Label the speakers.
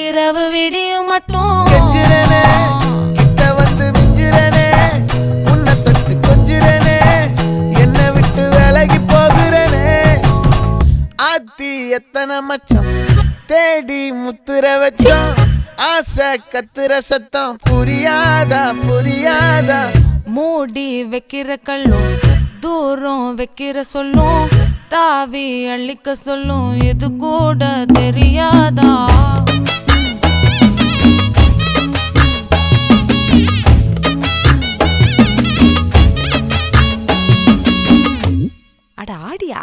Speaker 1: இரவு விடியும் மட்டும்
Speaker 2: கெஞ்சிரனே கிட்ட வந்து மிஞ்சிரனே உன்னை தொட்டு கொஞ்சிரனே என்னை விட்டு விலகி போகிறனே ஆத்தி எத்தனை மச்சம் தேடி முத்துற வச்சோம் ஆசை கத்துற சத்தம் புரியாதா புரியாதா
Speaker 1: மூடி வைக்கிற கல்லும் தூரம் வைக்கிற சொல்லும் தாவி அள்ளிக்க சொல்லும் இது கூட தெரியாதா அட ஆடியா